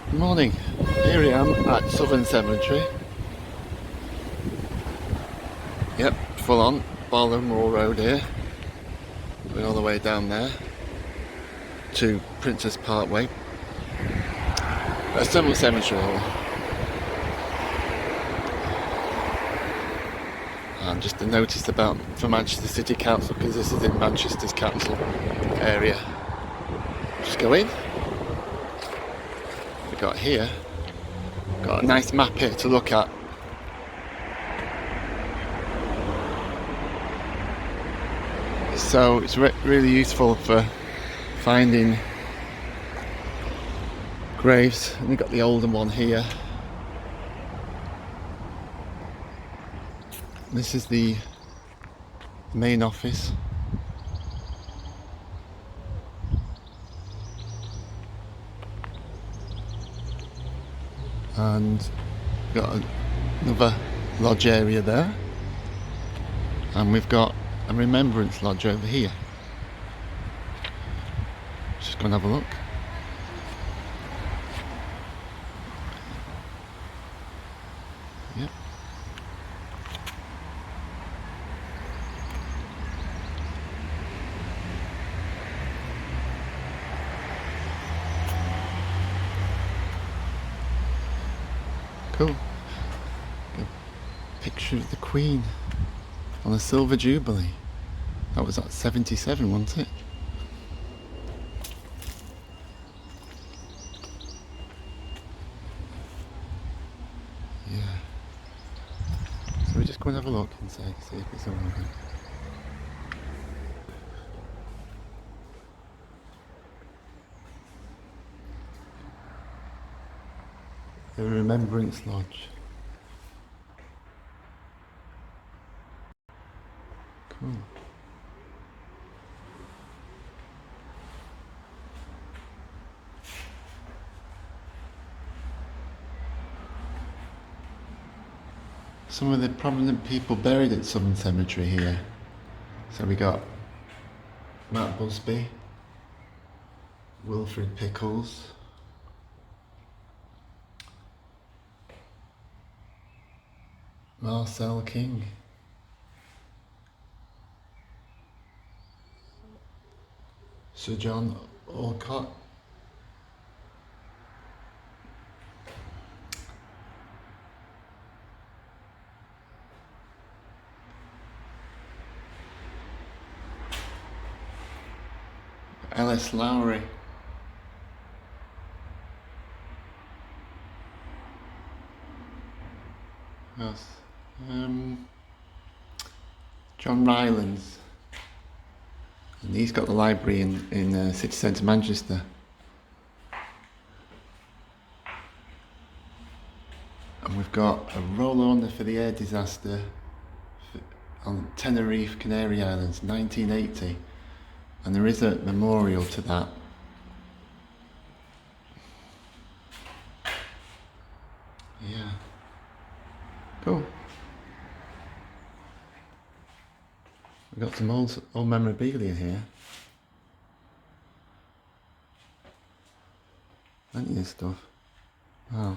Good morning. Here I am at Southern Cemetery. Yep, full on Ballinamore Road here. Going all the way down there to Princess Parkway. Southern Cemetery. And just a notice about for Manchester City Council, because this is in Manchester's council area. Just go in. We got here. Got a nice map here to look at. So it's really useful for finding graves. And we've got the older one here. This is the main office. And we've got another lodge area there. And we've got a remembrance lodge over here. Just go and have a look. Yep. Cool. A picture of the Queen on a silver jubilee. That was at 77, wasn't it? Yeah. So we just go and have a look inside, see if it's all right. The Remembrance Lodge. Cool. Some of the prominent people buried at Southern Cemetery here. So we got Matt Busby, Wilfred Pickles, Marcel King, Sir John Alcock, S Lowry, yes. John Ryland, and he's got the library in city centre Manchester. And we've got a roll-on for the air disaster on Tenerife, Canary Islands, 1980. And there is a memorial to that. Yeah. Cool. We've got some old memorabilia here. Plenty of stuff. Wow.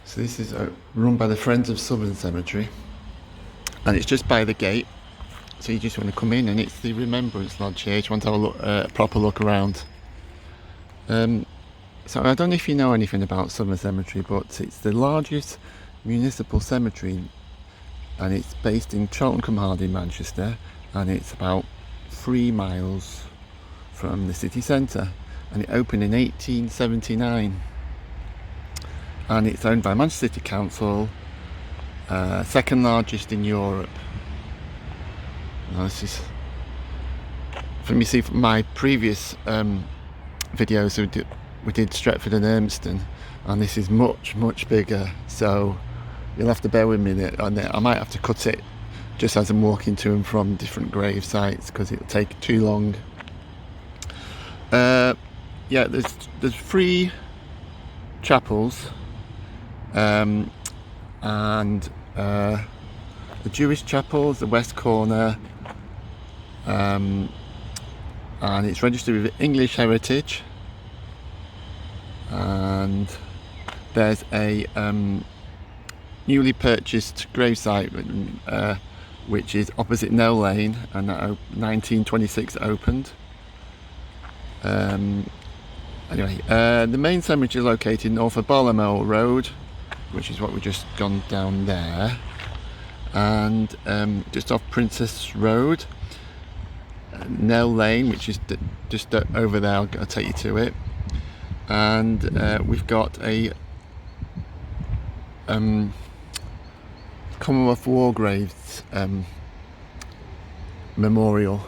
So this is run by the Friends of Southern Cemetery, and it's just by the gate. So you just want to come in, and it's the Remembrance Lodge here. You want to have a look, proper look around. So I don't know if you know anything about Southern Cemetery, but it's the largest municipal cemetery, and it's based in Chorlton-cum-hardy, Manchester, and it's about 3 miles from the city centre, and it opened in 1879. And it's owned by Manchester City Council, second largest in Europe. Now this is, from you see from my previous videos, we did Stretford and Urmston, and this is much bigger. So you'll have to bear with me on it. I might have to cut it just as I'm walking to and from different grave sites because it'll take too long. Yeah, there's 3 chapels. And the Jewish chapel is the west corner, and it's registered with English Heritage. And there's a newly purchased gravesite which is opposite Nell Lane, and that 1926 opened. Anyway, the main cemetery is located north of Barlow Road, which is what we've just gone down there, and just off Princess Road, Nell Lane, which is just over there. I'll take you to it. And we've got a Commonwealth War Graves memorial.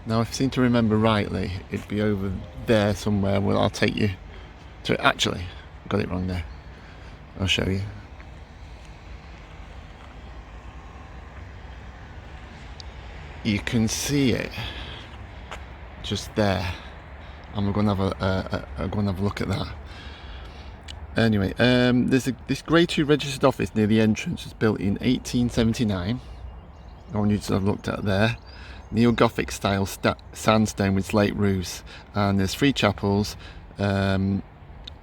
Now, if I seem to remember rightly, it'd be over there somewhere. Well, I'll take you to it. Actually, I got it wrong there. I'll show you. You can see it just there. And we're going to have a look at that. Anyway, there's this Grade 2 registered office near the entrance. Was built in 1879. The one you just looked at there. Neo-Gothic style sandstone with slate roofs, and there's 3 chapels, and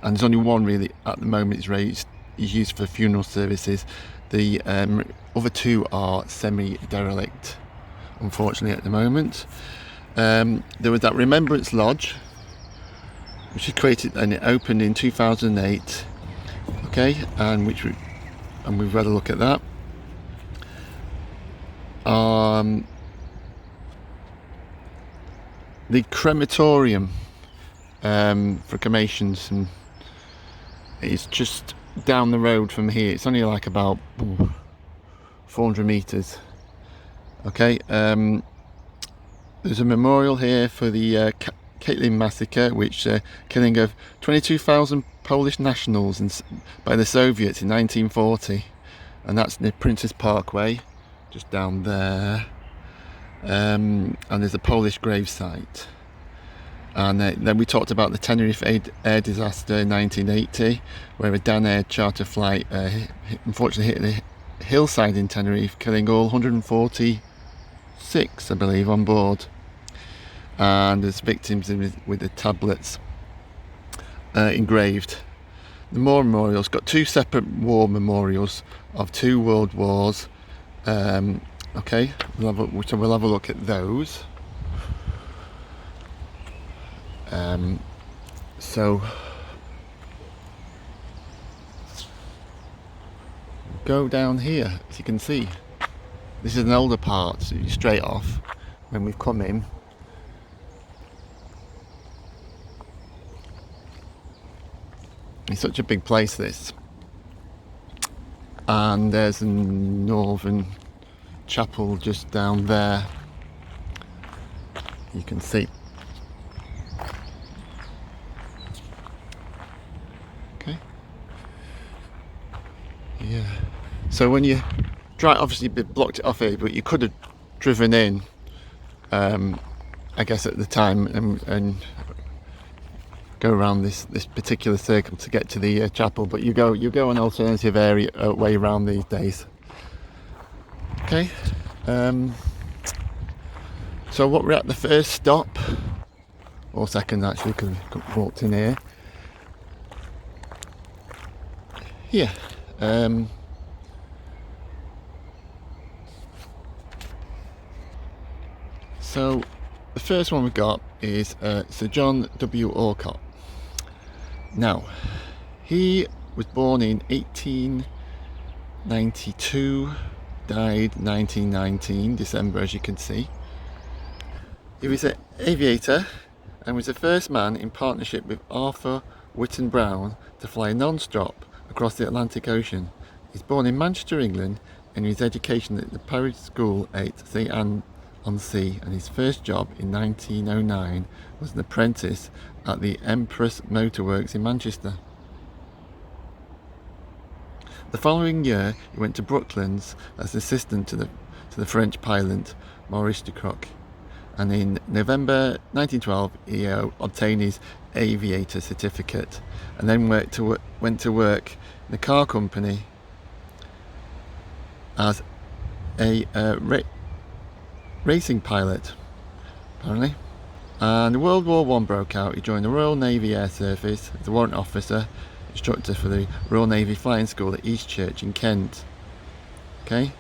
there's only one really at the moment is used for funeral services. The other 2 are semi-derelict, unfortunately, at the moment. There was that Remembrance Lodge, which was created and it opened in 2008. Okay, and we've had a look at that. The crematorium for cremations, and it's just down the road from here. It's only like about 400 meters. Okay, there's a memorial here for the Caitlin massacre, which killing of 22,000 Polish nationals by the Soviets in 1940, and that's near Princess Parkway, just down there. And there's a Polish gravesite. And then we talked about the Tenerife air disaster in 1980, where a Dan Air charter flight unfortunately hit the hillside in Tenerife, killing all 146, I believe, on board. And there's victims with the tablets engraved. The War Memorial's got 2 separate war memorials of 2 world wars. Okay, we'll have a look at those. So go down here, as you can see. This is an older part, so you straight off when we've come in. It's such a big place, this. And there's a northern chapel just down there. You can see. Okay. Yeah. So when you drive, obviously you blocked it off here, but you could have driven in, I guess at the time, and go around this particular circle to get to the chapel. But you go an alternative way around these days. Okay. So what we're at the first stop, or second actually, because we walked in here. Here. So the first one we got is Sir John W. Alcock. Now, he was born in 1892, died 1919, December, as you can see. He was an aviator and was the first man in partnership with Arthur Whitton Brown to fly non-stop across the Atlantic Ocean. He was born in Manchester, England, and his education at the Paris School at St Anne-on-Sea, and his first job in 1909 was an apprentice at the Empress Motorworks in Manchester. The following year, he went to Brooklands as assistant to the French pilot Maurice de Croc, and in November 1912 he obtained his aviator certificate, and then went to work in the car company as a racing pilot, apparently. And World War I broke out. He joined the Royal Navy Air Service as a warrant officer, instructor for the Royal Navy Flying School at Eastchurch in Kent. Okay,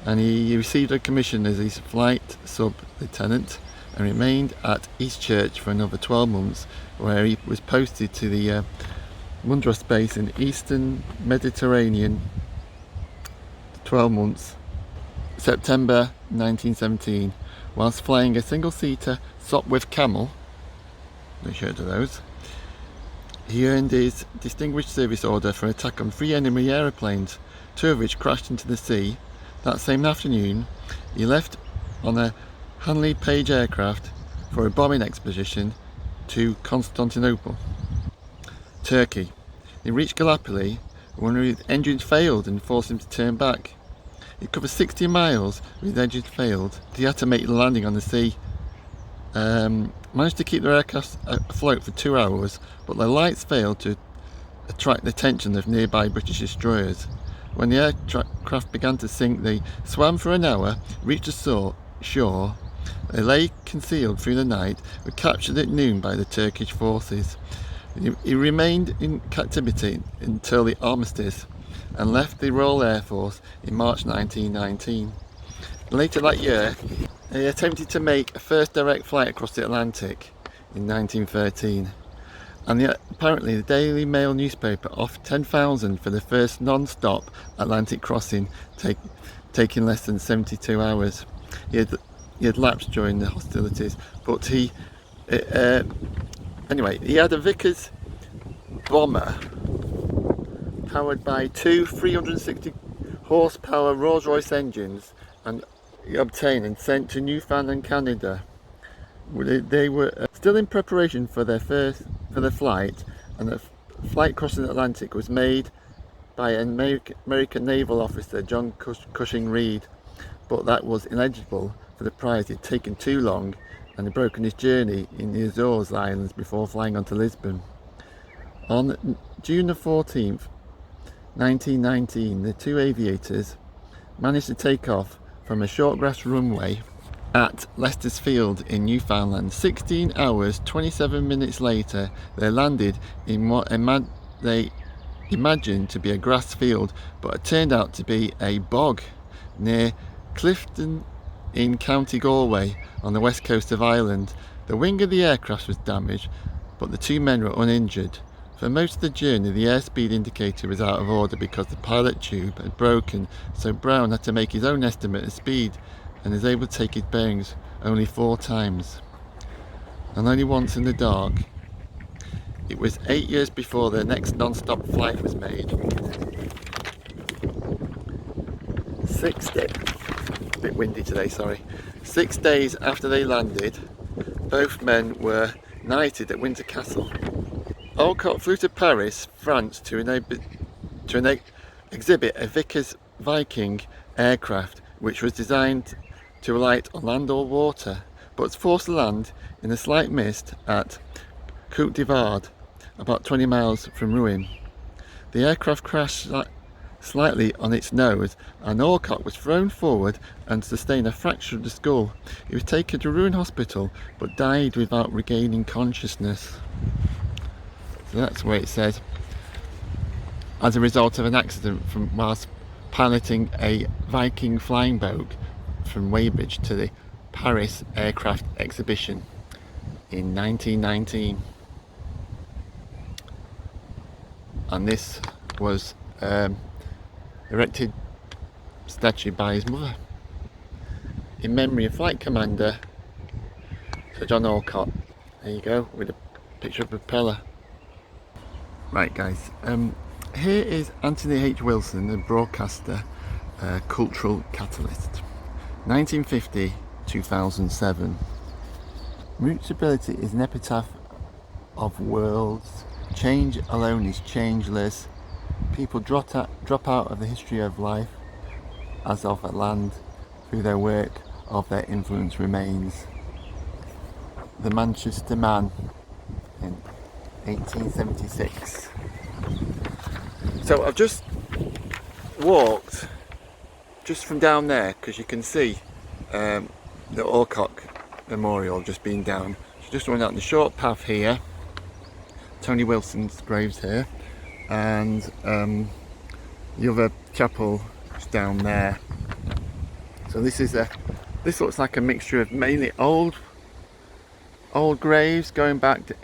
and he received a commission as his flight sub-lieutenant and remained at Eastchurch for another 12 months, where he was posted to the Mudros base in Eastern Mediterranean 12 months, September 1917, whilst flying a single-seater Sopwith Camel. No shirt of those. He earned his Distinguished Service Order for an attack on 3 enemy aeroplanes, 2 of which crashed into the sea. That same afternoon, he left on a Hindley Page aircraft for a bombing expedition to Constantinople, Turkey. He reached Gallipoli when his engines failed and forced him to turn back. He covered 60 miles with his engines failed. He had to make the landing on the sea. Managed to keep their aircraft afloat for 2 hours, but their lights failed to attract the attention of nearby British destroyers. When the aircraft began to sink, they swam for an hour, reached the shore. They lay concealed through the night, were captured at noon by the Turkish forces. He remained in captivity until the armistice and left the Royal Air Force in March 1919. Later that year, he attempted to make a first direct flight across the Atlantic in 1913, and apparently the Daily Mail newspaper offered 10,000 for the first non-stop Atlantic crossing, taking less than 72 hours. He had lapsed during the hostilities, but anyway, he had a Vickers bomber powered by 2 360 horsepower Rolls-Royce engines, and obtained and sent to Newfoundland, Canada. They were still in preparation for their flight, and the flight crossing the Atlantic was made by an American naval officer, John Cushing Reed, but that was ineligible for the prize. It had taken too long and had broken his journey in the Azores Islands before flying on to Lisbon. On June the 14th, 1919, the 2 aviators managed to take off from a short grass runway at Leicester's Field in Newfoundland. 16 hours 27 minutes later, they landed in what they imagined to be a grass field, but it turned out to be a bog near Clifton in County Galway on the west coast of Ireland. The wing of the aircraft was damaged, but the 2 men were uninjured. For most of the journey, the airspeed indicator was out of order because the pilot tube had broken, so Brown had to make his own estimate of speed and is able to take his bearings only 4 times, and only once in the dark. It was 8 years before their next non-stop flight was made. 6 days, a bit windy today, sorry. 6 days after they landed, both men were knighted at Windsor Castle. Alcock flew to Paris, France to exhibit a Vickers Viking aircraft which was designed to alight on land or water, but was forced to land in a slight mist at Côte d'Ivoire, about 20 miles from Rouen. The aircraft crashed slightly on its nose, and Alcock was thrown forward and sustained a fracture of the skull. He was taken to Rouen Hospital but died without regaining consciousness. So that's where it says, as a result of an accident from whilst piloting a Viking flying boat from Weybridge to the Paris Aircraft Exhibition in 1919. And this was erected statue by his mother in memory of Flight Commander Sir John Alcock. There you go, with a picture of a propeller. Right guys, here is Anthony H. Wilson, the broadcaster, cultural catalyst. 1950-2007. Mutability is an epitaph of worlds. Change alone is changeless. People drop out of the history of life as of a land. Through their work of their influence remains. The Manchester Man in 1876. So I've just walked just from down there because you can see the Alcock Memorial just being down Just running out the short path here. Tony Wilson's grave's here, and the other chapel is down there. So this looks like a mixture of mainly old graves going back to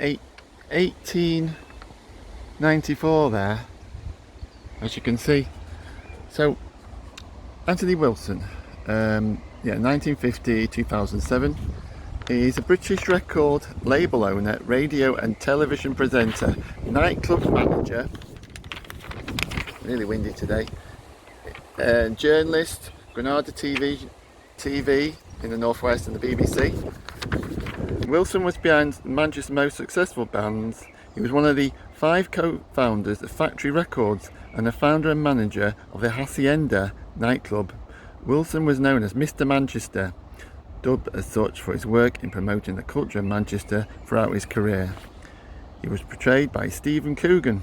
1894 there, as you can see. So Anthony Wilson, 1950 2007. He's a British record label owner, radio and television presenter, nightclub manager, really windy today, journalist, Granada TV in the northwest and the BBC. Wilson was behind Manchester's most successful bands. He was one of the 5 co-founders of Factory Records and the founder and manager of the Hacienda nightclub. Wilson was known as Mr. Manchester, dubbed as such for his work in promoting the culture of Manchester throughout his career. He was portrayed by Stephen Coogan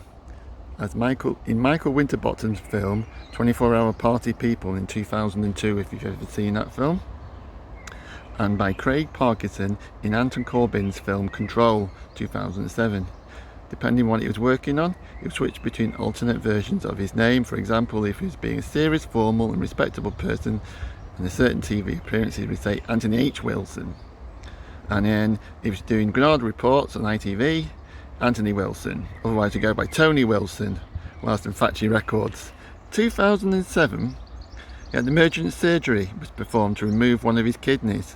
as Michael in Michael Winterbottom's film 24-Hour Party People in 2002, if you've ever seen that film, and by Craig Parkinson in Anton Corbijn's film Control 2007. Depending on what he was working on, he would switch between alternate versions of his name. For example, if he was being a serious, formal and respectable person in a certain TV appearance, he would say Anthony H. Wilson. And then he was doing Granada reports on ITV, Anthony Wilson. Otherwise he'd go by Tony Wilson whilst in Factory Records. 2007, he had emergency surgery was performed to remove one of his kidneys.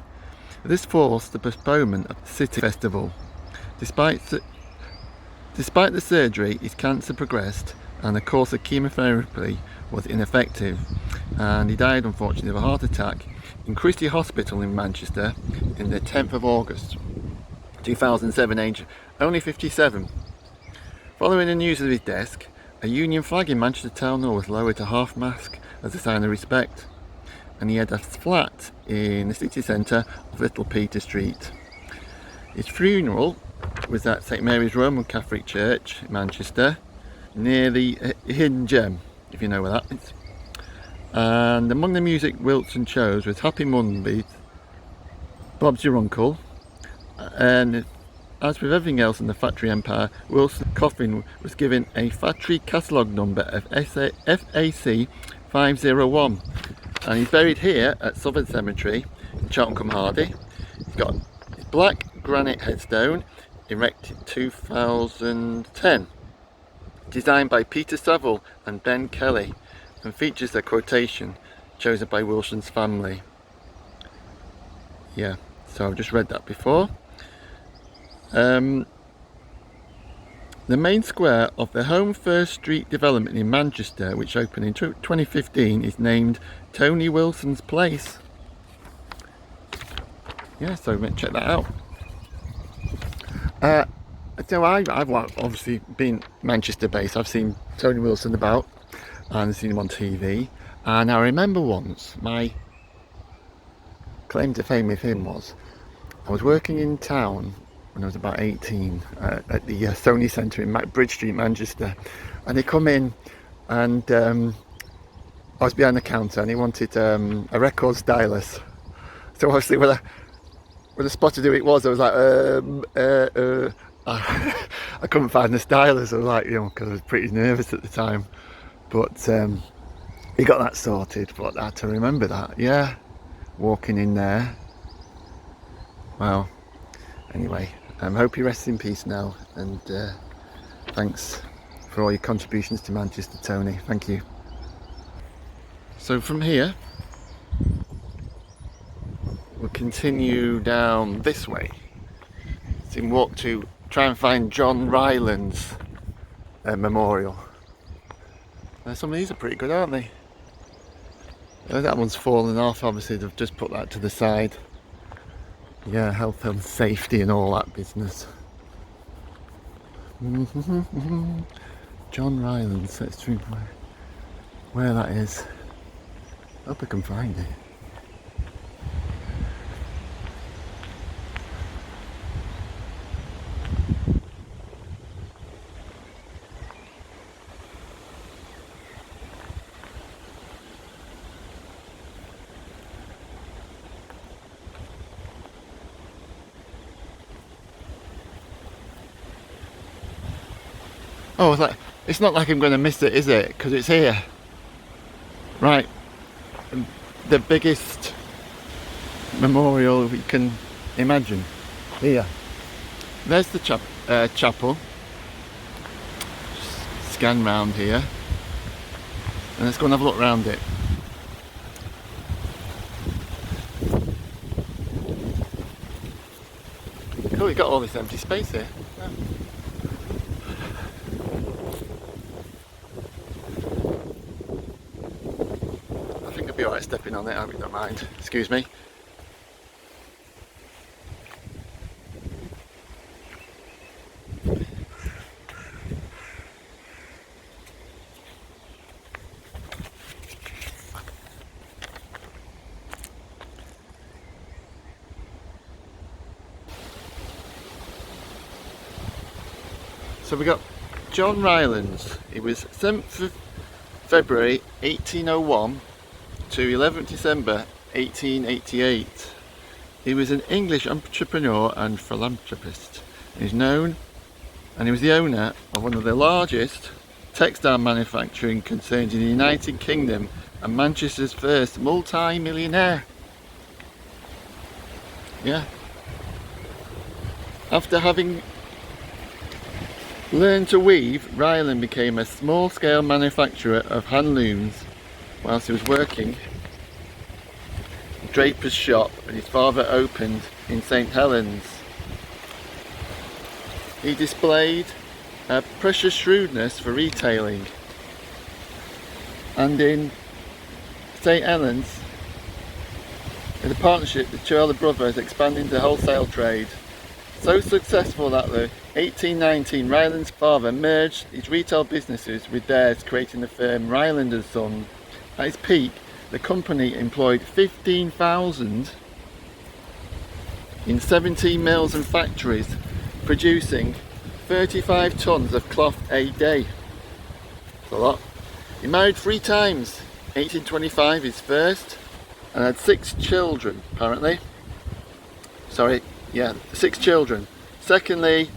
This forced the postponement of the City Festival. Despite the surgery, his cancer progressed and the course of chemotherapy was ineffective, and he died unfortunately of a heart attack in Christie Hospital in Manchester on the 10th of August 2007, aged only 57. Following the news of his death, a Union flag in Manchester Town Hall was lowered to half-mast as a sign of respect, and he had a flat in the city centre of Little Peter Street. His funeral was at St Mary's Roman Catholic Church in Manchester, near the Hidden Gem, if you know where that is. And among the music Wilson chose was Happy Mondays, Bob's Your Uncle, and as with everything else in the Factory empire, Wilson's coffin was given a factory catalogue number of FAC 501, and he's buried here at Southern Cemetery in Chorlton-cum-hardy. He's got his black granite headstone, erected 2010, designed by Peter Saville and Ben Kelly, and features a quotation chosen by Wilson's family. Yeah, so I've just read that before. The main square of the Home First Street development in Manchester, which opened in 2015, is named Tony Wilson's Place. Yeah, so check that out. So I've obviously been Manchester based. I've seen Tony Wilson about and I've seen him on TV, and I remember once my claim to fame with him was I was working in town when I was about 18 at the Sony Centre in Bridge Street, Manchester, and he come in and I was behind the counter and he wanted a record stylus. So obviously when I spotted who it was, I was like I couldn't find the stylus. I was like, because I was pretty nervous at the time, but he got that sorted. But I had to remember that, yeah, walking in there. Well, anyway, hope he rests in peace now, and thanks for all your contributions to Manchester, Tony. Thank you. So from here we'll continue down this way and walk to try and find John Ryland's memorial. Some of these are pretty good, aren't they? That one's fallen off, obviously they've just put that to the side. Yeah, health and safety and all that business. John Ryland's, let's see where that is. Hope I can find it. Oh, it's not like I'm going to miss it, is it? Because it's here. Right. The biggest memorial we can imagine. Here. There's the chapel. Just scan round here. And let's go and have a look around it. Oh, we've got all this empty space here. Yeah. I think I'll be alright stepping on it, I hope you don't mind. Excuse me. So we got John Ryland. He was 7th of February 1801 to 11th December 1888. He was an English entrepreneur and philanthropist. He's known, and he was the owner of one of the largest textile manufacturing concerns in the United Kingdom and Manchester's first multi-millionaire. Yeah. After having learned to weave, Ryland became a small-scale manufacturer of hand looms whilst he was working a draper's shop that his father opened in St Helens. He displayed a precious shrewdness for retailing, and in St Helens, in a partnership, the two elder brothers expanded the wholesale trade. So successful that the 1819 Ryland's father merged his retail businesses with theirs, creating the firm Ryland & Son. At its peak, the company employed 15,000 in 17 mills and factories, producing 35 tons of cloth a day. That's a lot. He married 3 times. 1825 his first, and had 6 children apparently. Sorry, yeah, 6 children. Secondly,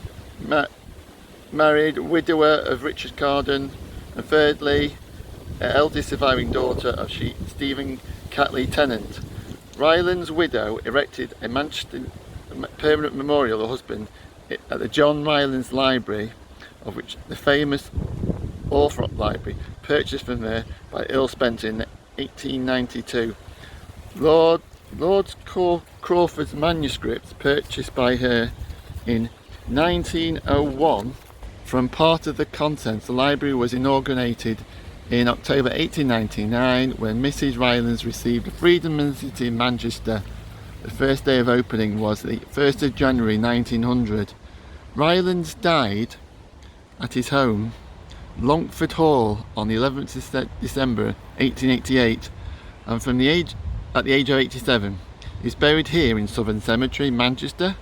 married widower of Richard Carden, and thirdly, eldest surviving daughter of Stephen Catley Tennant. Ryland's widow erected a Manchester permanent memorial of her husband at the John Ryland's Library, of which the famous Orthrop Library, purchased from her by Earl Spencer in 1892. Lord Crawford's manuscripts, purchased by her in 1901 from part of the contents. The library was inaugurated in October 1899 when Mrs. Rylands received a Freedom City in Manchester. The first day of opening was the 1st of January 1900. Rylands died at his home, Longford Hall, on the 11th of December 1888, and at the age of 87. He's buried here in Southern Cemetery, Manchester.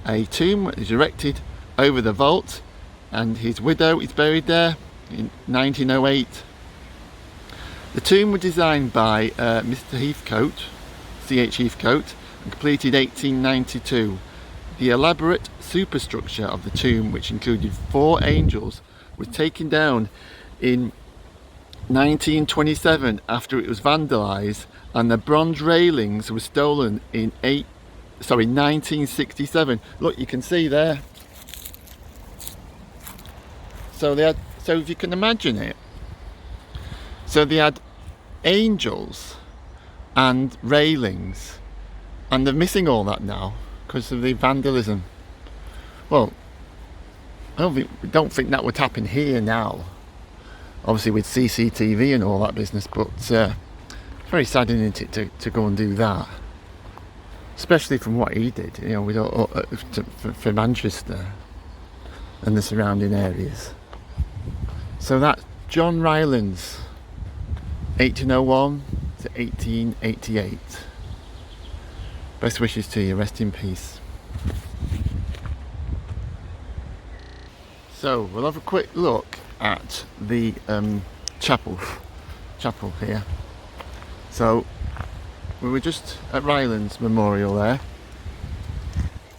A tomb is erected over the vault, and his widow is buried there in 1908. The tomb was designed by Mr. Heathcote, C.H. Heathcote, and completed 1892. The elaborate superstructure of the tomb, which included 4 angels, was taken down in 1927 after it was vandalised, and the bronze railings were stolen in 1967. Look, you can see there. So if you can imagine it, so they had angels and railings, and they're missing all that now because of the vandalism. Well, I don't think that would happen here now, obviously with CCTV and all that business, but very sad, isn't it, to go and do that, especially from what he did, you know, with for Manchester and the surrounding areas. So that's John Rylands, 1801 to 1888. Best wishes to you, rest in peace. So we'll have a quick look at the chapel here. So we were just at Ryland's Memorial there,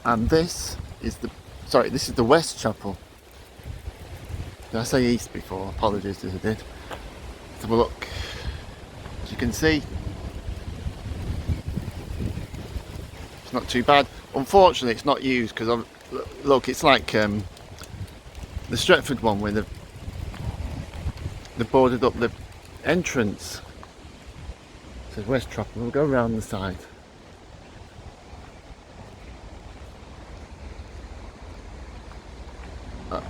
and this is the West Chapel. Did I say east before? Apologies if I did. Let's have a look. As you can see, it's not too bad. Unfortunately, it's not used because look, it's like the Stretford one where they boarded up the entrance. It says West Trafford. We'll go around the side.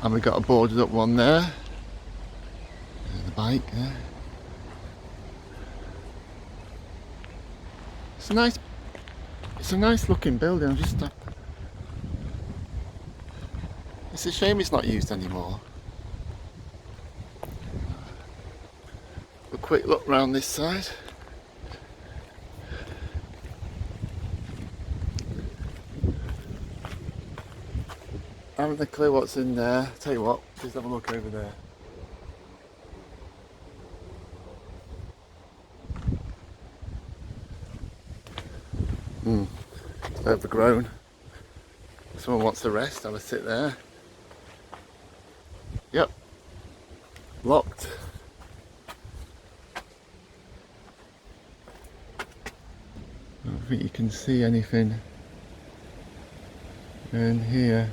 And we've got a boarded up one there. There's the bike there. It's a nice looking building. It's a shame it's not used anymore. A quick look round this side. I haven't a clue what's in there. Tell you what, just have a look over there. It's overgrown. Someone wants the rest, have a sit there. Yep. Locked. I don't think you can see anything in here.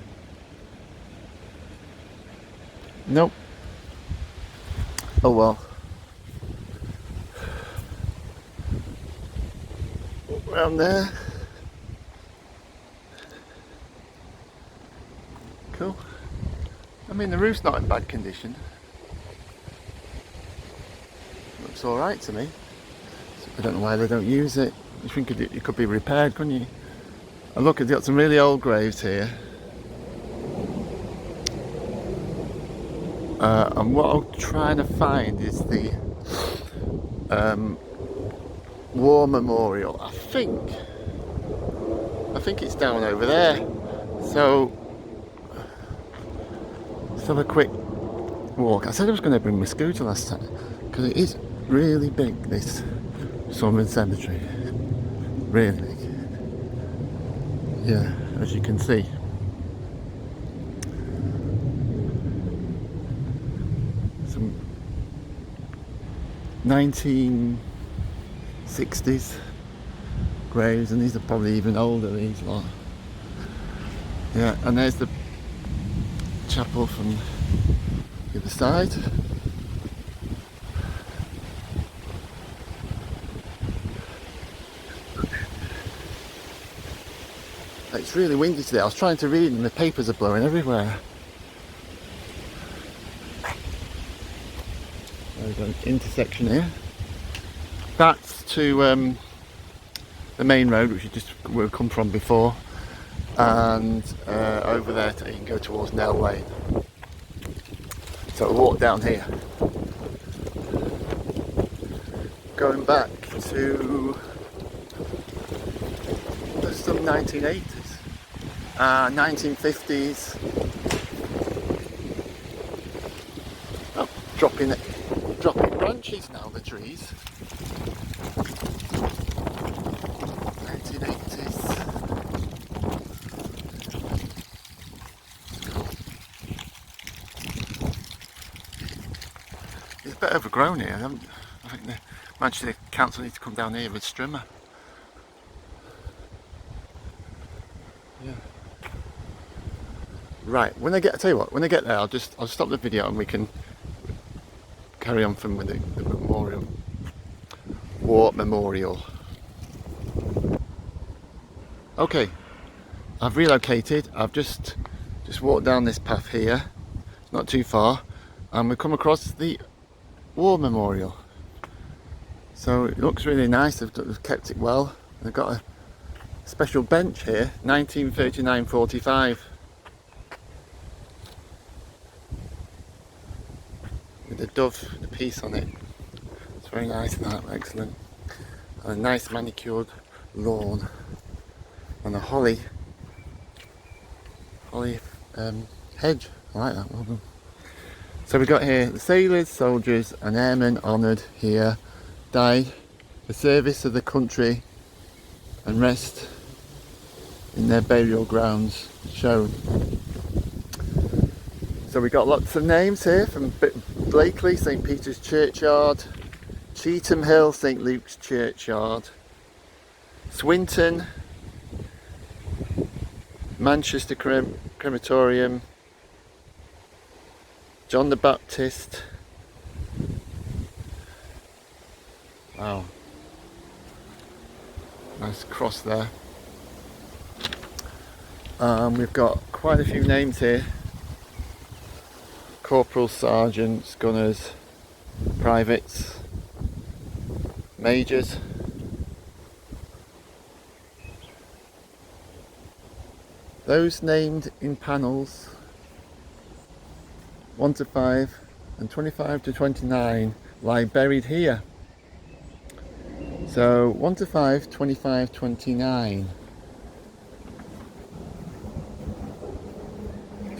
Nope. Oh well. Around there. Cool. I mean, the roof's not in bad condition. Looks alright to me. I don't know why they don't use it. You think it could be repaired, couldn't you? And look, it's got some really old graves here. And what I'm trying to find is the War Memorial. I think it's down over there. So let's have a quick walk. I said I was going to bring my scooter last time because it is really big, this Sunderland Cemetery. Really big. Yeah, as you can see. Some 1960s graves, and these are probably even older, these lot. Yeah, and there's the chapel from the other side. It's really windy today. I was trying to read and the papers are blowing everywhere. There's an intersection here. That's to the main road, which we've come from before, and over there you can go towards Nell Lane. So we'll walk down here, going back to some 1980s, 1950s. Oh, dropping branches now, the trees. 1980s. It's a bit overgrown here. I think the Manchester Council needs to come down here with strimmer. Yeah. Right. I tell you what. When I get there, I'll stop the video and we can carry on from with the memorial, War Memorial. Okay. I've relocated. I've just walked down this path here, not too far, and we've come across the War Memorial. So it looks really nice. They've kept it well. They've got a special bench here, 1939-45, with the dove, the piece on it. It's very nice, that, excellent. And a nice manicured lawn and a holly hedge. I like that one. So we've got here the sailors, soldiers and airmen honoured here died for service of the country and rest in their burial grounds shown. So we got lots of names here from Blakely, St Peter's Churchyard, Cheetham Hill, St Luke's Churchyard, Swinton, Manchester Crematorium, John the Baptist. Wow, nice cross there. We've got quite a few names here: corporals, sergeants, gunners, privates, majors. Those named in panels 1 to 5 and 25 to 29 lie buried here. So 1 to 5, 25, 29.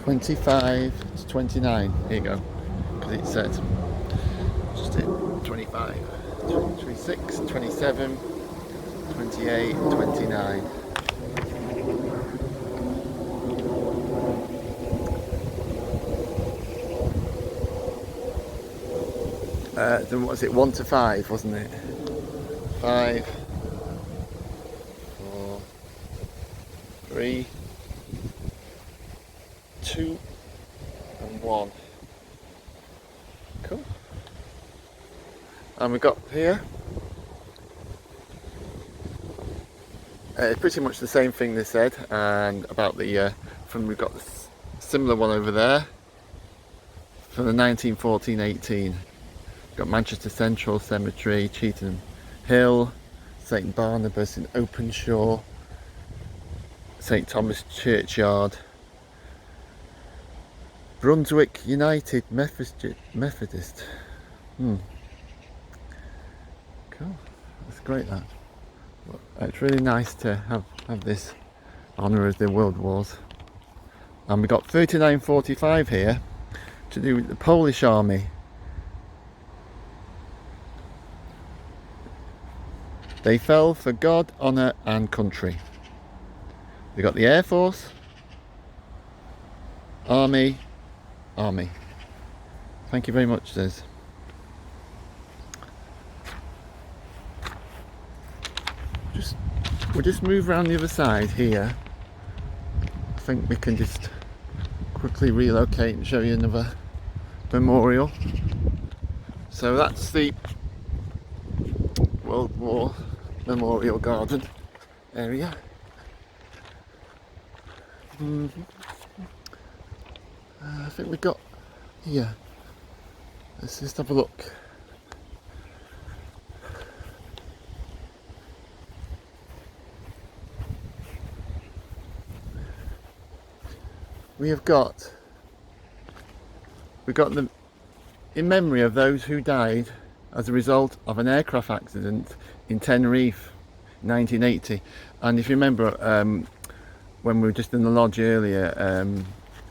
25 to 29. Here you go. Because it said just it 25, 26, 27, 28, 29. Then what was it? 1 to 5, wasn't it? 5, 4, 3, 2, and 1. Cool. And we got here. Pretty much the same thing they said, and about the we've got this similar one over there from the 1914-18. Got Manchester Central Cemetery, Cheetham Hill, St Barnabas in Openshaw, St Thomas Churchyard, Brunswick United Methodist. Cool. That's great. That. It's really nice to have this honour of the World Wars. And we got 3945 here to do with the Polish Army. They fell for God, honour and country. We got the Air Force, Army. Thank you very much, Liz. We'll just move around the other side here. I think we can just quickly relocate and show you another memorial. So that's the World War Memorial Garden area. I think we got here. Let's just have a look. We've got them in memory of those who died as a result of an aircraft accident in Tenerife, 1980. And if you remember, when we were just in the lodge earlier,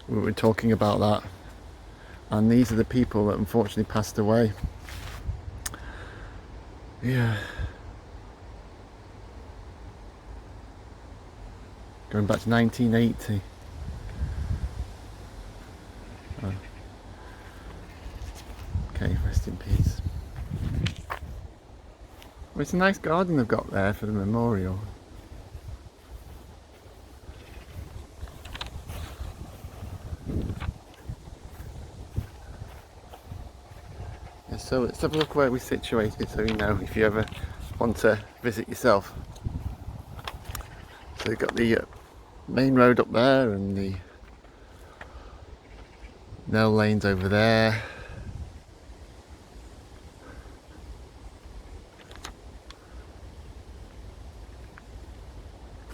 we were talking about that. And these are the people that unfortunately passed away. Yeah. Going back to 1980. Oh. Okay, rest in peace. Well, it's a nice garden they've got there for the memorial. Yeah, so let's have a look where we're situated so you know if you ever want to visit yourself. So you've got the main road up there and the Nell lanes over there.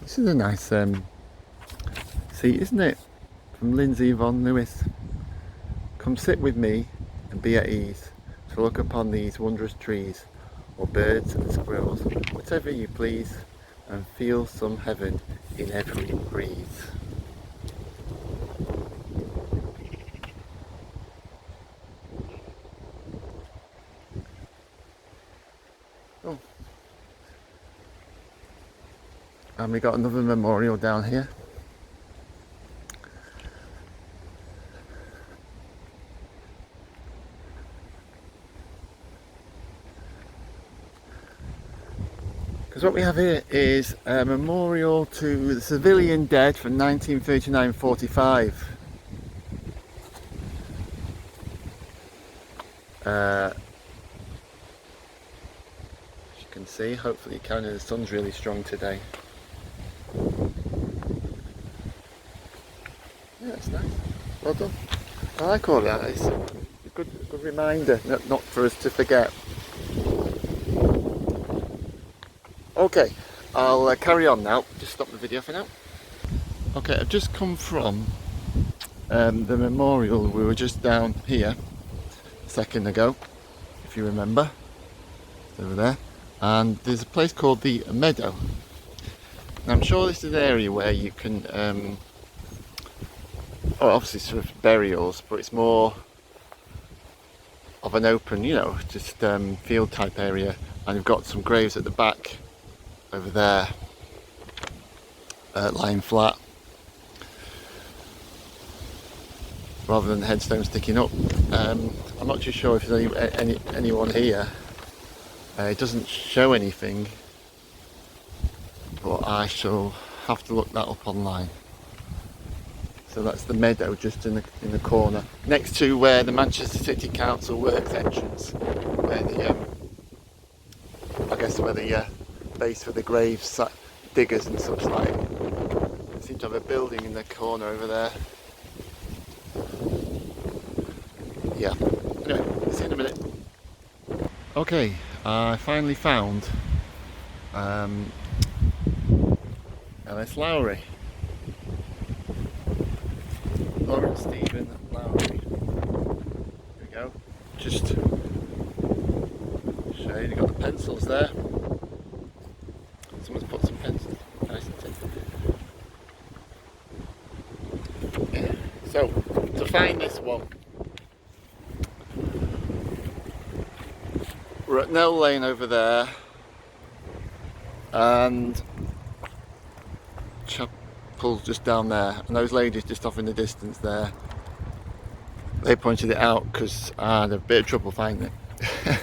This is a nice seat, isn't it? From Lindsay Von Lewis. Come sit with me and be at ease to look upon these wondrous trees, or birds and squirrels, whatever you please, and feel some heaven in every breeze. Oh. And we got another memorial down here. Because what we have here is a memorial to the civilian dead from 1939-45. As you can see, hopefully you can, the sun's really strong today. Yeah, it's nice. Well done. I like all that. It's a good reminder, not for us to forget. Okay, I'll carry on now. Just stop the video for now. Okay, I've just come from the memorial. We were just down here a second ago, if you remember. It's over there. And there's a place called the Meadow. Now, I'm sure this is an area where you can, obviously sort of burials, but it's more of an open, just field type area. And you've got some graves at the back over there, lying flat, rather than the headstone sticking up. I'm not too sure if there's anyone here. It doesn't show anything, but I shall have to look that up online. So that's the Meadow, just in the corner, next to where the Manchester City Council Works entrance, where the base for the graves diggers and such like. They seem to have a building in the corner over there. Yeah. Anyway, see you in a minute. Okay, I finally found S Lowry. Lawrence Stephen Lowry. Here we go. Just show you, you've got the pencils there. Someone's put some pencils. Nice and tin. Yeah. So, to find this one, we're at Neville Lane over there, and Chapel's just down there, and those ladies just off in the distance there, they pointed it out because I had a bit of trouble finding it.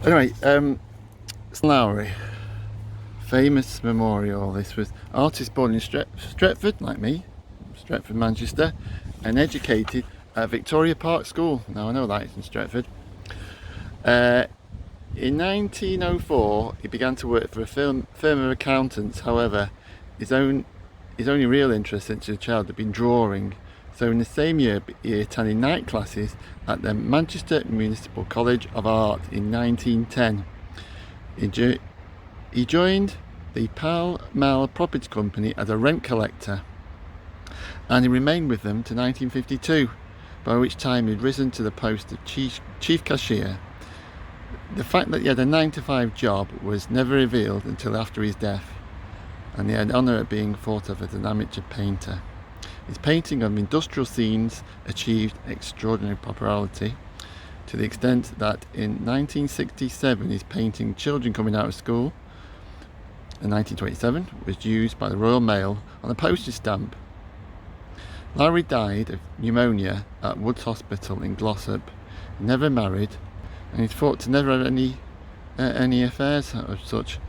Anyway, S Lowry, famous memorial. This was artist born in Stretford, like me, Stretford, Manchester, and educated at Victoria Park School. Now I know that it's in Stretford. In 1904, he began to work for a firm of accountants. However, his only real interest since he was a child had been drawing. So in the same year, he attended night classes at the Manchester Municipal College of Art in 1910. He joined the Pall Mall Property Company as a rent collector, and he remained with them to 1952, by which time he'd risen to the post of chief cashier. The fact that he had a 9-to-5 job was never revealed until after his death, and he had honour of being thought of as an amateur painter. His painting of industrial scenes achieved extraordinary popularity, to the extent that in 1967 his painting Children Coming Out of School in 1927 was used by the Royal Mail on a postage stamp. Lowry died of pneumonia at Wood's Hospital in Glossop. He never married, and he's thought to never have any affairs of such.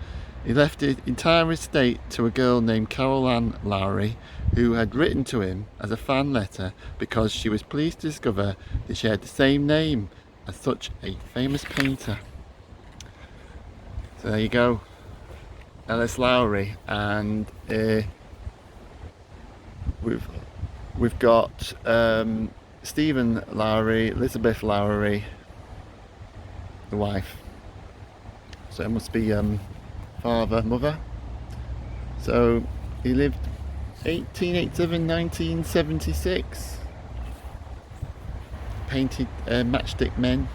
He left his entire estate to a girl named Carol Ann Lowry, who had written to him as a fan letter because she was pleased to discover that she had the same name as such a famous painter. So there you go, S Lowry, and we've got Stephen Lowry, Elizabeth Lowry, the wife. So it must be father, mother. So he lived 1887-1976. Painted matchstick men.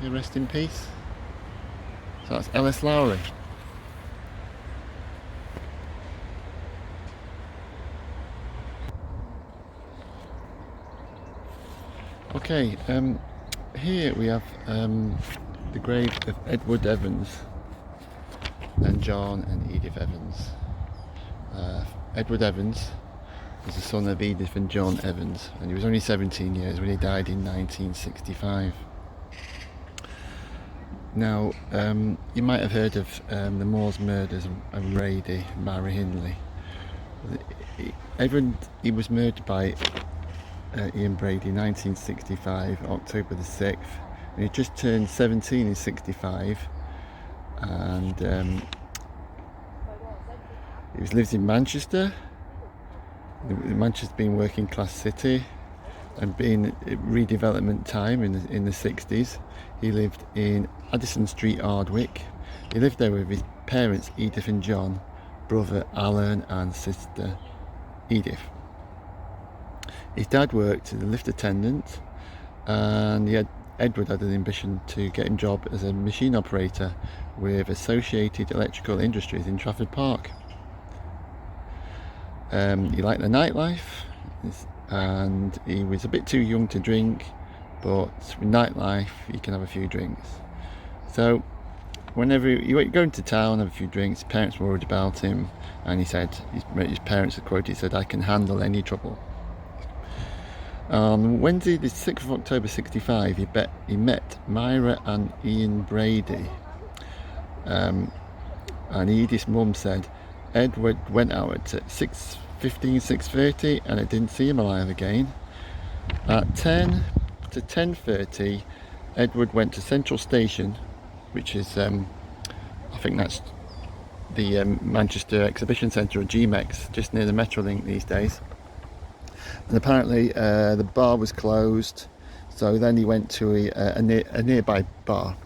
You rest in peace. So that's S Lowry. Okay, here we have the grave of Edward Evans and John and Edith Evans. Edward Evans was the son of Edith and John Evans, and he was only 17 years when he died in 1965. Now, you might have heard of the Moors murders of Brady, Barry Hindley. He was murdered by Ian Brady in 1965, October the 6th. And he just turned 17 in 65, and he lives in Manchester. Manchester's been working class city and been redevelopment time in the 60s. He lived in Addison Street, Ardwick. He lived there with his parents Edith and John, brother Alan and sister Edith. His dad worked as a lift attendant, and Edward had an ambition to get a job as a machine operator with Associated Electrical Industries in Trafford Park. He liked the nightlife, and he was a bit too young to drink, but with nightlife you can have a few drinks. So whenever you go into town, have a few drinks, his parents were worried about him, and he said, his parents are quoted, said, "I can handle any trouble." On Wednesday the 6th of October 65, he met Myra and Ian Brady, and Edith's mum said Edward went out at 6:15, 6:30, and I didn't see him alive again. At 10 to 10:30, Edward went to Central Station, which is I think that's the Manchester Exhibition Centre, or GMEX, just near the Metrolink these days. And apparently the bar was closed, so then he went to a nearby bar,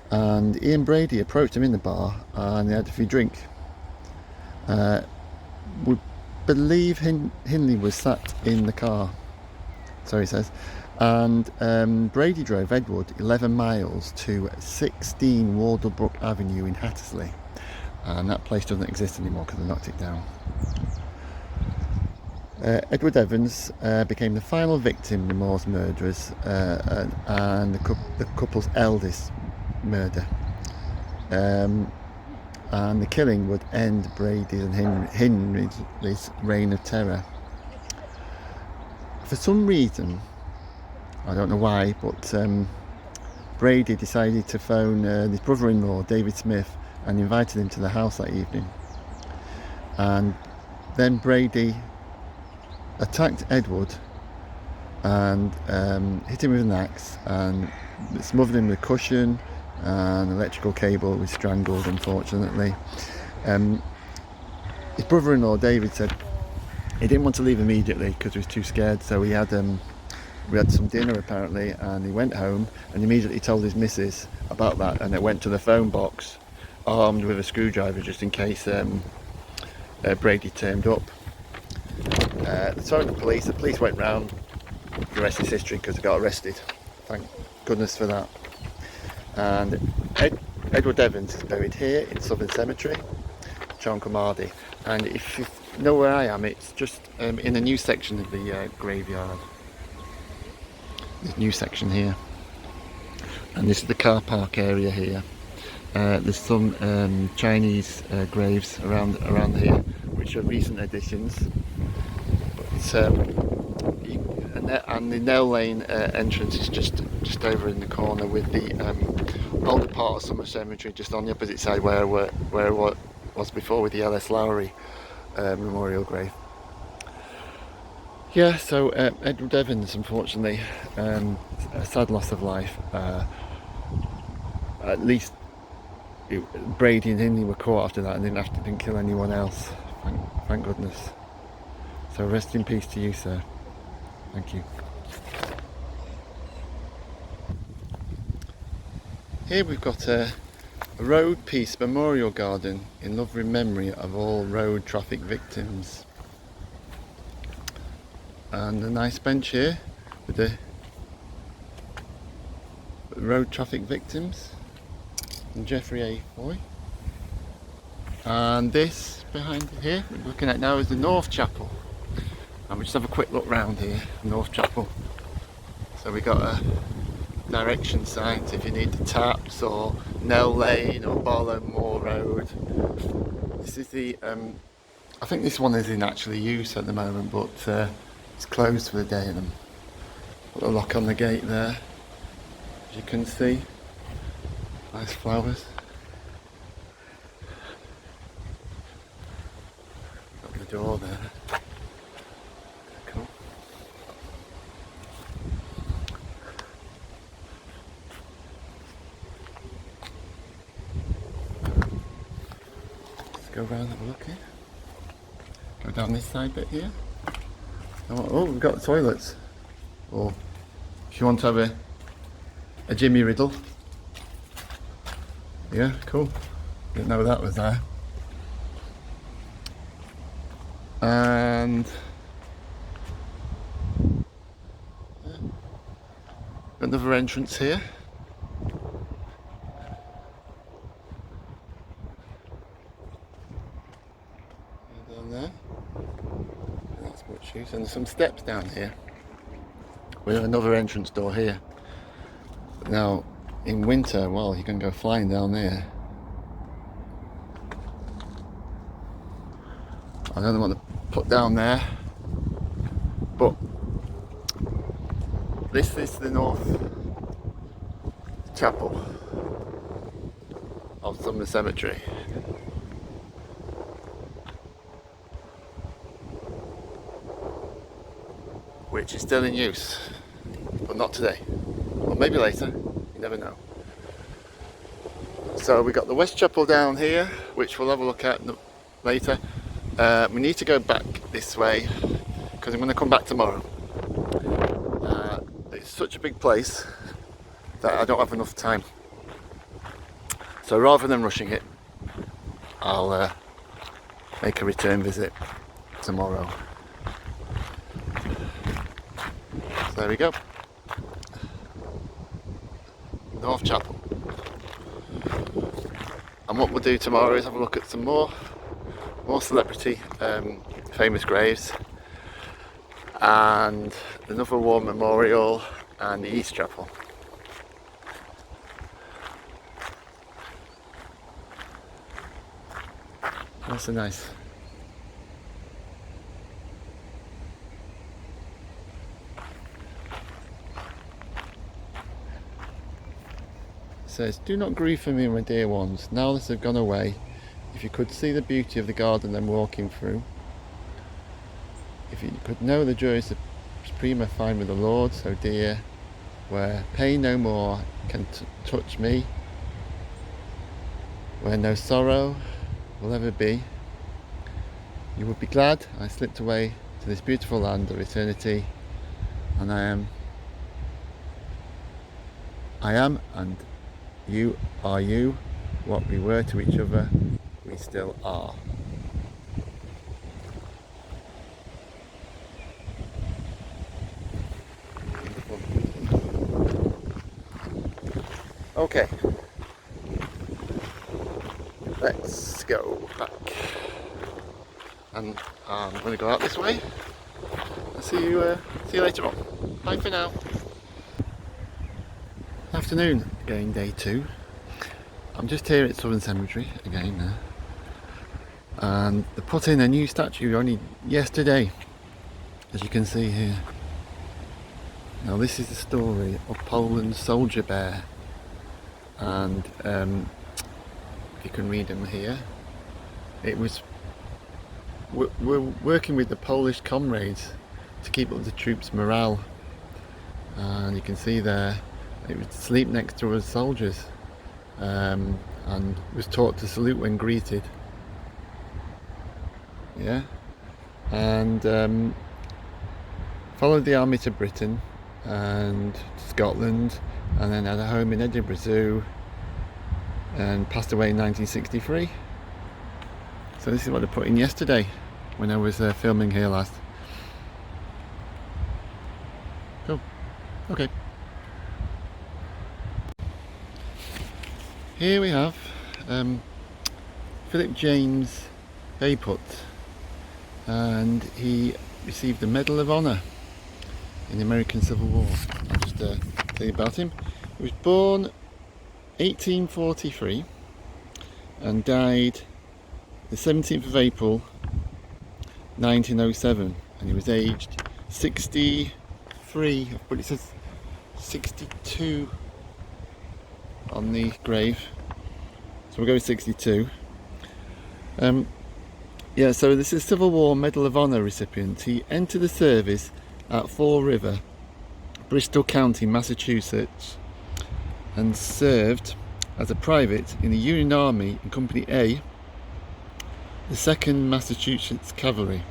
and Ian Brady approached him in the bar and they had a few drinks. We believe Hindley was sat in the car, so he says, and Brady drove Edward 11 miles to 16 Wardlebrook Avenue in Hattersley, and that place doesn't exist anymore because they knocked it down. Edward Evans became the final victim of the Moors murderers and the couple's eldest murder. And the killing would end Brady's and Hindley's reign of terror. For some reason, I don't know why, but Brady decided to phone his brother-in-law, David Smith, and invited him to the house that evening. And then Brady attacked Edward and hit him with an axe and smothered him with a cushion and electrical cable. Was strangled, unfortunately. His brother-in-law David said he didn't want to leave immediately because he was too scared, so we had some dinner apparently, and he went home and immediately told his missus about that, and it went to the phone box armed with a screwdriver just in case Brady turned up. They phoned the police went round. The rest is history because they got arrested, thank goodness for that. And Edward Evans is buried here in Southern Cemetery, Chorlton-cum-hardy. And if you know where I am, it's just in a new section of the graveyard. This new section here, and this is the car park area here. There's some Chinese graves around here, which are recent additions. But and the Nell Lane entrance is just over in the corner, with the older part of Summer Cemetery just on the opposite side where it was before, with the S Lowry memorial grave. Yeah, so Edward Evans, unfortunately, a sad loss of life. At least Brady and Hindley were caught after that and didn't kill anyone else. Thank goodness. So rest in peace to you, sir. Thank you. Here we've got a road peace memorial garden in loving memory of all road traffic victims. And a nice bench here with the road traffic victims and Jeffrey A. Foy. And this behind here we're looking at now is the North Chapel. And we'll just have a quick look round here, North Chapel. So we got a direction signs if you need the taps, or Nell Lane or Barlow Moor Road. This is the I think this one is in actually use at the moment, but it's closed for the day, and put a lock on the gate there, as you can see. Nice flowers. Got the door there. Cool. Let's go around and have a look here. Go down this side bit here. Oh, we've got the toilets. Or if you want to have a Jimmy Riddle. Yeah, cool. Didn't know that was there. And yeah, another entrance here. Down there. And that's much use. And there's some steps down here. We have another entrance door here. Now, in winter, well, you can go flying down there. I don't know what to put down there, but this is the north chapel of Sumner Cemetery. Which is still in use, but not today. Or maybe later, you never know. So we got the West Chapel down here, which we'll have a look at later. We need to go back this way, because I'm going to come back tomorrow. It's such a big place that I don't have enough time. So rather than rushing it, I'll make a return visit tomorrow. So there we go. North Chapel. And what we'll do tomorrow is have a look at some more celebrity famous graves, and another war memorial, and the East Chapel. That's so nice. It says, "Do not grieve for me, my dear ones, now that I've gone away. If you could see the beauty of the garden I'm walking through, if you could know the joys supreme I find with the Lord so dear, where pain no more can touch me, where no sorrow will ever be, you would be glad I slipped away to this beautiful land of eternity, and I am, and you are you, what we were to each other, we still are." Okay, let's go back, and I'm going to go out this way. I'll see you later on. Bye for now. Afternoon, again, day 2. I'm just here at Southern Cemetery again now, and they put in a new statue only yesterday, as you can see here. Now this is the story of Poland's soldier bear, and you can read them here. It was we're working with the Polish comrades to keep up the troops' morale, and you can see there it would sleep next to us soldiers, and was taught to salute when greeted. Yeah, and followed the army to Britain and Scotland, and then had a home in Edinburgh Zoo, and passed away in 1963. So this is what I put in yesterday when I was filming here last. Cool. Okay. Here we have Philip James Baybutt, and he received the Medal of Honor in the American Civil War. I'll just tell you about him. He was born 1843 and died the 17th of April 1907, and he was aged 63, but it says 62 on the grave. So we're going 62. Yeah, so this is a Civil War Medal of Honor recipient. He entered the service at Fall River, Bristol County, Massachusetts, and served as a private in the Union Army in Company A, the 2nd Massachusetts Cavalry.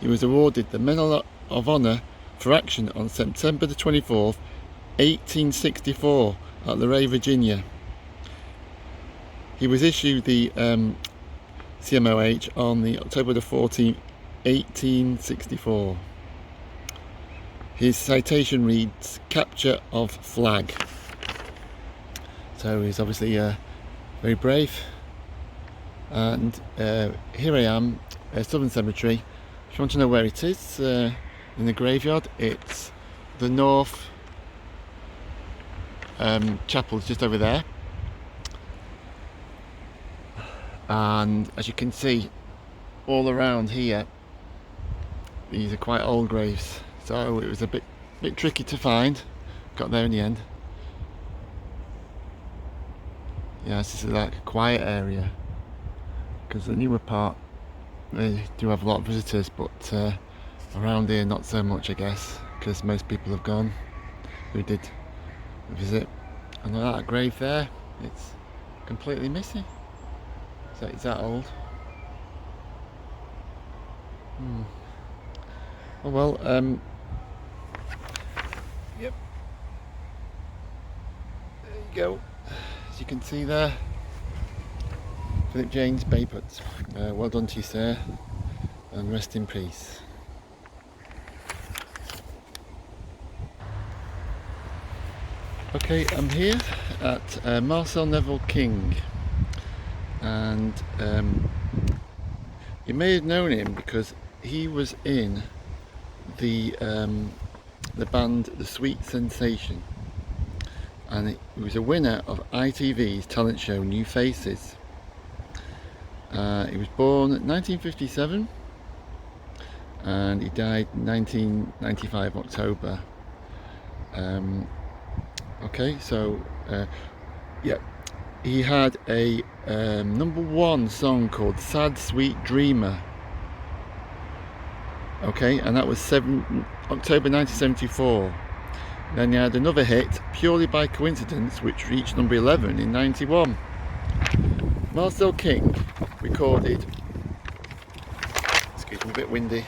He was awarded the Medal of Honor for action on September the 24th, 1864 at Luray, Virginia. He was issued the CMOH on the October the 14th, 1864. His citation reads, "Capture of flag." So he's obviously very brave. And here I am, Southern Cemetery. If you want to know where it is, in the graveyard, it's the North Chapel is just over there. And as you can see, all around here, these are quite old graves, so it was a bit tricky to find. Got there in the end. Yeah, this is like a quiet area, because the newer part, they do have a lot of visitors, but around here not so much, I guess, because most people have gone who did visit. And that grave there, it's completely missing. So it's that old. Oh well, yep. There you go. As you can see there, Philip James Baybutt. Well done to you, sir, and rest in peace. Okay, I'm here at Marcel Neville King, and you may have known him because he was in the band The Sweet Sensation, and he was a winner of ITV's talent show New Faces. He was born 1957 and he died 1995 October. Okay, so yeah, he had a #1 song called Sad Sweet Dreamer. Okay, and that was October 1974. Then he had another hit, Purely by Coincidence, which reached number 11 in 91. Marcel King recorded, excuse me, a bit windy,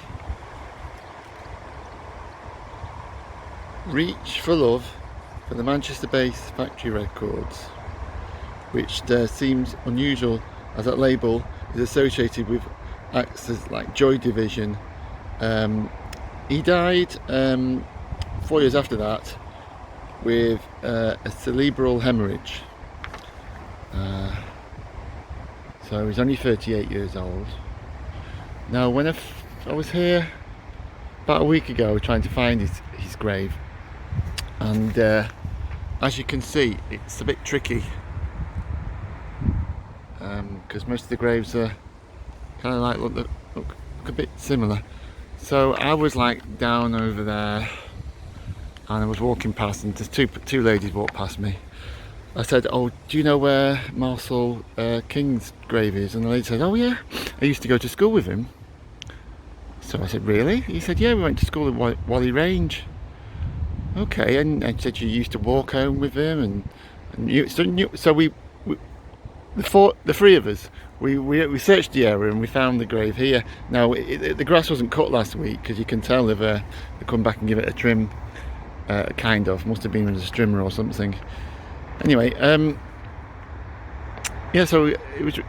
Reach for Love for the Manchester-based Factory Records, which seems unusual as that label is associated with acts like Joy Division. He died 4 years after that with a cerebral hemorrhage. So he's only 38 years old. Now, when I was here about a week ago trying to find his grave, and as you can see, it's a bit tricky, because most of the graves are kind of like look a bit similar. So I was like down over there, and I was walking past, and just two ladies walked past me. I said, "Oh, do you know where Marcel King's grave is?" And the lady said, "Oh yeah, I used to go to school with him." So I said, "Really?" He said, "Yeah, we went to school at Wally Range." Okay, and I said, "You used to walk home with him, so we the three of us, we searched the area and we found the grave here. Now the grass wasn't cut last week, because you can tell they come back and give it a trim, kind of. Must have been with a strimmer or something. Anyway, yeah, so it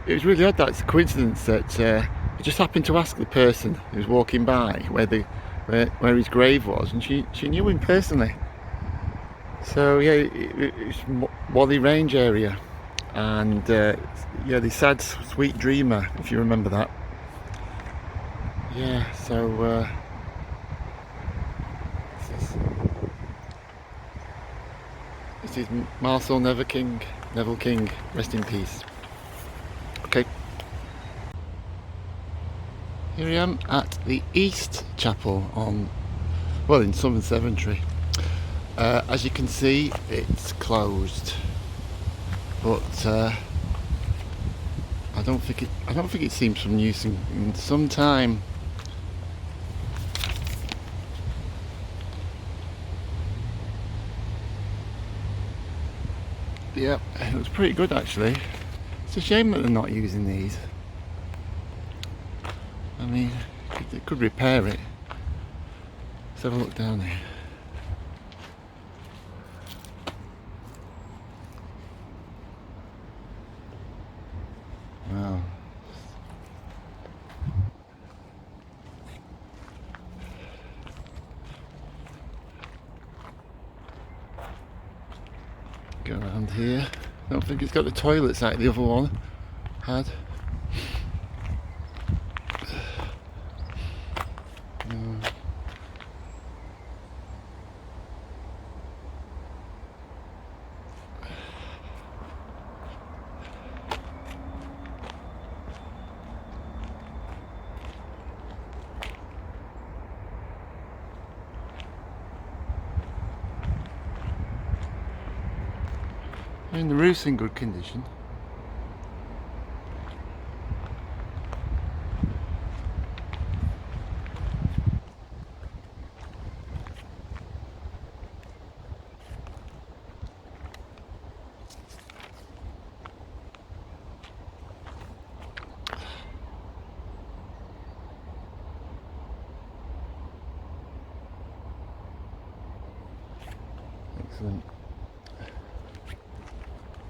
was really odd. That's a coincidence that I just happened to ask the person who was walking by where his grave was, and she knew him personally. So yeah, it's Wally Range area, and yeah, the Sad Sweet Dreamer, if you remember that. Yeah, so this is Marcel Neville King, rest in peace. Okay. Here I am at the East Chapel in Southern Cemetery. As you can see, it's closed. but I don't think it seems from use in some time. Yep, it looks pretty good actually. It's a shame that they're not using these. I mean, they could repair it. Let's have a look down here. Wow. Go around here. I don't think it's got the toilets like the other one had. No. I mean, the roof's in good condition. Excellent.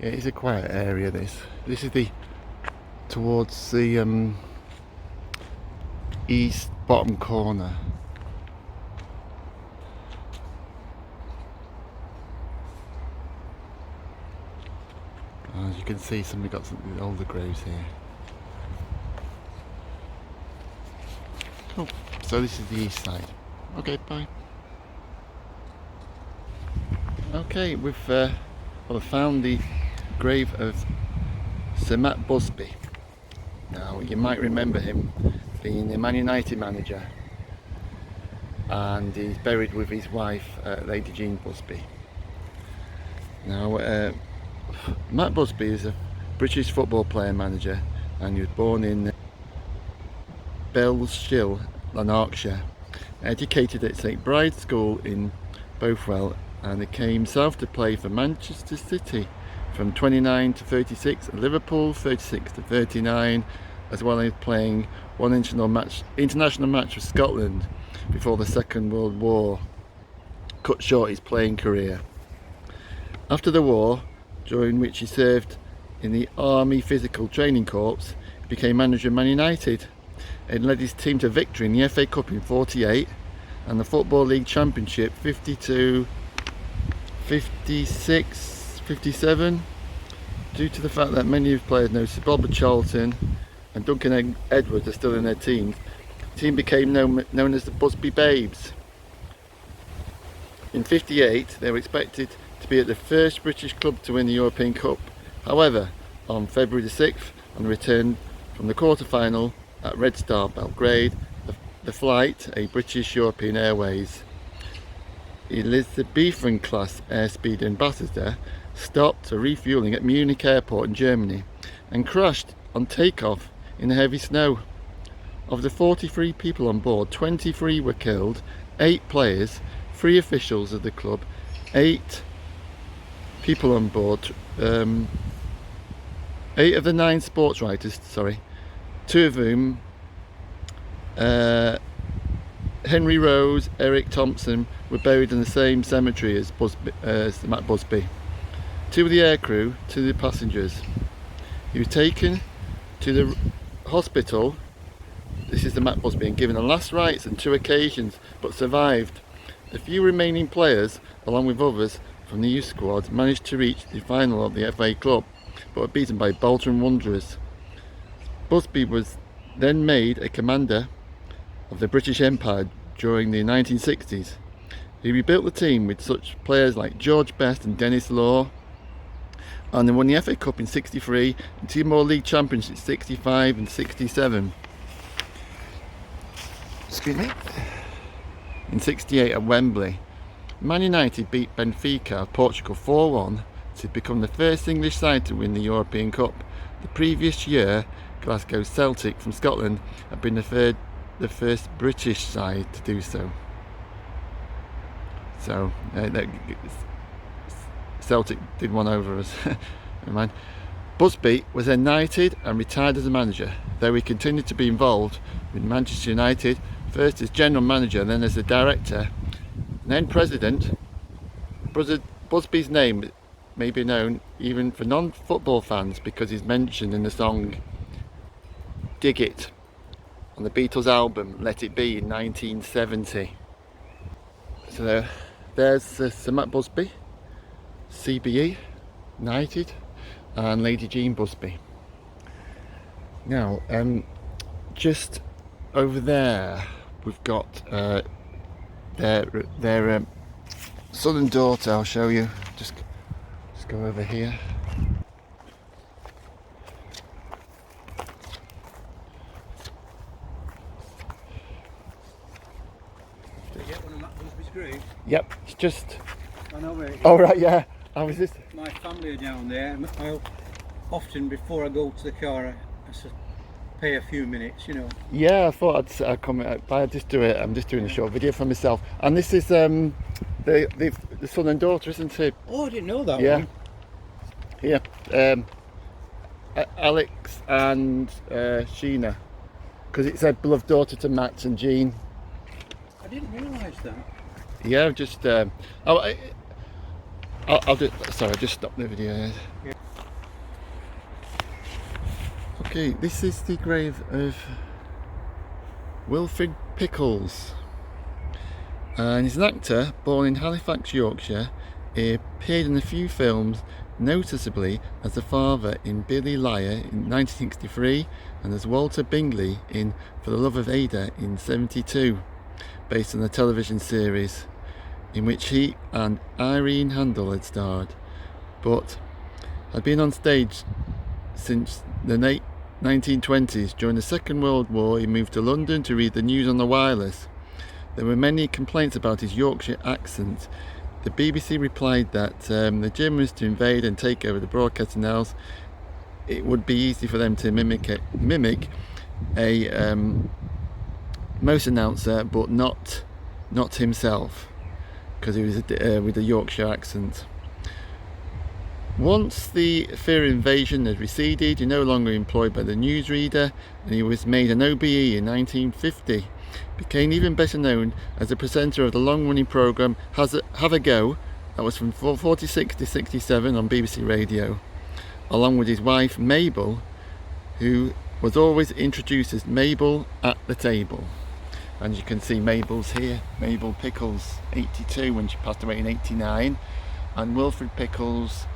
Yeah, it's a quiet area. This is the towards the east bottom corner. As you can see, somebody got some older graves here. Cool. So this is the east side. Okay, bye. Okay, we've found the grave of Sir Matt Busby. Now, you might remember him being the Man United manager, and he's buried with his wife, Lady Jean Busby. Now, Matt Busby is a British football player manager, and he was born in Bellshill, Lanarkshire, educated at St Bride's School in Bothwell, and he came south to play for Manchester City from 29 to 36, and Liverpool 36 to 39, as well as playing one international match with Scotland before the Second World War cut short his playing career. After the war, during which he served in the Army Physical Training Corps, he became manager of Man United and led his team to victory in the FA Cup in 48 and the Football League Championship 52, 56, 57, due to the fact that many of the players know Sir Bob Charlton and Duncan Edwards are still in their teams. The team became known as the Busby Babes. In 58, they were expected to be at the first British club to win the European Cup. However, on February the 6th, on the return from the quarter-final at Red Star Belgrade, the flight, a British European Airways Elizabethan class airspeed ambassador, stopped for refuelling at Munich airport in Germany and crashed on takeoff in the heavy snow. Of the 43 people on board, 23 were killed, 8 players, 3 officials of the club, 8 people on board, 8 of the 9 sports writers, 2 of whom, Henry Rose, Eric Thompson, were buried in the same cemetery as Matt Busby. 2 of the aircrew, 2 of the passengers. He was taken to the hospital, this is the Matt Busby, and given the last rites on 2 occasions, but survived. The few remaining players, along with others from the youth squad, managed to reach the final of the FA Cup, but were beaten by Bolton Wanderers. Busby was then made a commander of the British Empire during the 1960s. He rebuilt the team with such players like George Best and Dennis Law, and they won the FA Cup in 63 and 2 more league championships, 65 and 67. Excuse me. In 68 at Wembley. Man United beat Benfica of Portugal 4-1 United become the first English side to win the European Cup. The previous year, Glasgow Celtic from Scotland had been the first British side to do so. So Celtic did one over us. Never mind. Busby was then knighted and retired as a manager, though he continued to be involved with Manchester United, first as general manager, then as the director, then president. Busby's name may be known even for non-football fans because he's mentioned in the song Dig It on the Beatles album Let It Be in 1970. So there's Sir Matt Busby, CBE, knighted, and Lady Jean Busby. Now, just over there, we've got their son and daughter. I'll show you. Just go over here. Did you get one of Matt Busby's graves? Yep, it's just. I know where it is. Oh right, yeah. I was just. My family are down there. I'll often, before I go to the car, I pay a few minutes, you know. Yeah, I thought I'd come. I'd just do it. I'm just doing a short video for myself. And this is the son and daughter, isn't it? Oh, I didn't know that Yeah. one. Yeah. Alex and Sheena, because it said beloved daughter to Matt and Jean. I didn't realise that. Yeah, just. I'll do. Sorry, I just stopped the video. Yeah. Okay, this is the grave of Wilfred Pickles, and he's an actor born in Halifax, Yorkshire. He appeared in a few films, noticeably as the father in Billy Liar in 1963 and as Walter Bingley in For the Love of Ada in 1972, based on a television series in which he and Irene Handel had starred, but had been on stage since the 1920s. During the Second World War, he moved to London to read the news on the wireless. There were many complaints about his Yorkshire accent. The BBC replied that the Germans to invade and take over the broadcasting house, it would be easy for them to mimic a mouse announcer, but not himself, because he was with a Yorkshire accent. Once the fear of invasion had receded, he no longer employed by the newsreader, and he was made an OBE in 1950. Became even better known as the presenter of the long-running programme Have a Go, that was from 46 to 67 on BBC Radio, along with his wife Mabel, who was always introduced as Mabel at the table. And you can see Mabel's here, Mabel Pickles, 82 when she passed away in 89, and Wilfred Pickles,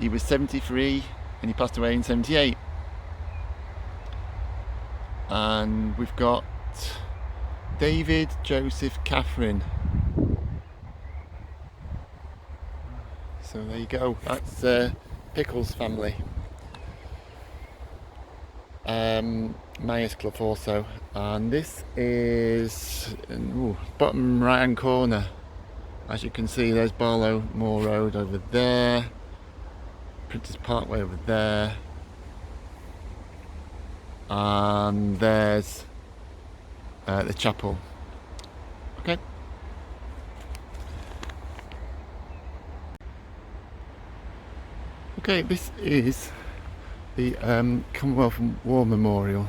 he was 73 and he passed away in 78. And we've got David, Joseph, Catherine. So there you go, that's Pickles family. Myers Club also, and this is bottom right hand corner. As you can see, there's Barlow Moor Road over there, Printers Parkway over there, and there's the chapel. Okay. Okay, this is the Commonwealth War Memorial.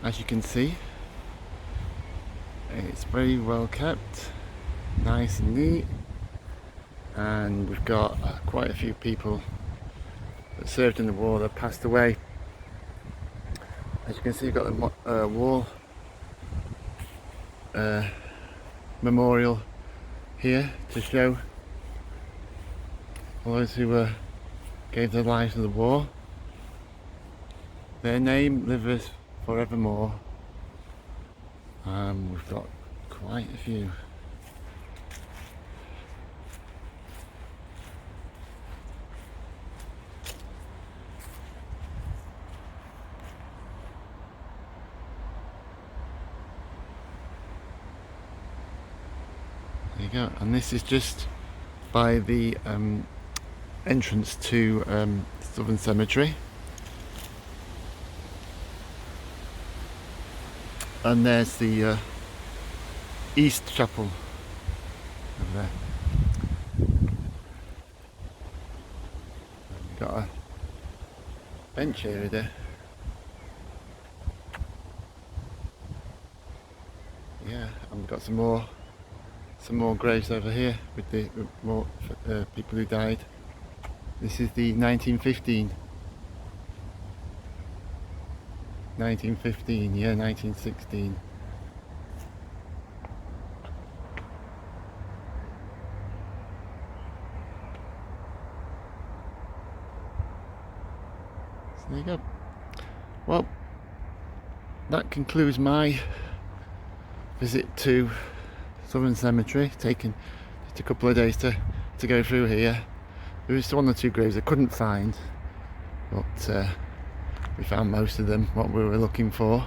As you can see, it's very well kept, nice and neat, and we've got quite a few people that served in the war that passed away. As you can see, you've got the war memorial here to show all those who gave their lives to the war. Their name lives forevermore. We've got quite a few. There you go, and this is just by the entrance to Southern Cemetery. And there's the East Chapel over there. We've got a bench area there. Yeah, and we've got some more graves over here with more people who died. This is the 1915, yeah, 1916. So there you go. Well, that concludes my visit to Southern Cemetery. Taken just a couple of days to go through here. There was one or two graves I couldn't find, but we found most of them, what we were looking for.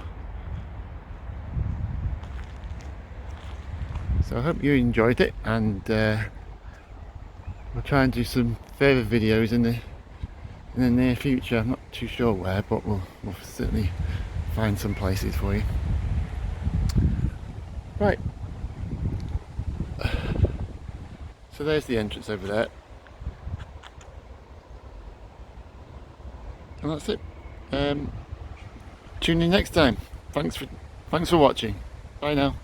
So I hope you enjoyed it, and we'll try and do some further videos in the near future. I'm not too sure where, but we'll certainly find some places for you. Right, so there's the entrance over there, and that's it. Tune in next time. Thanks for watching. Bye now.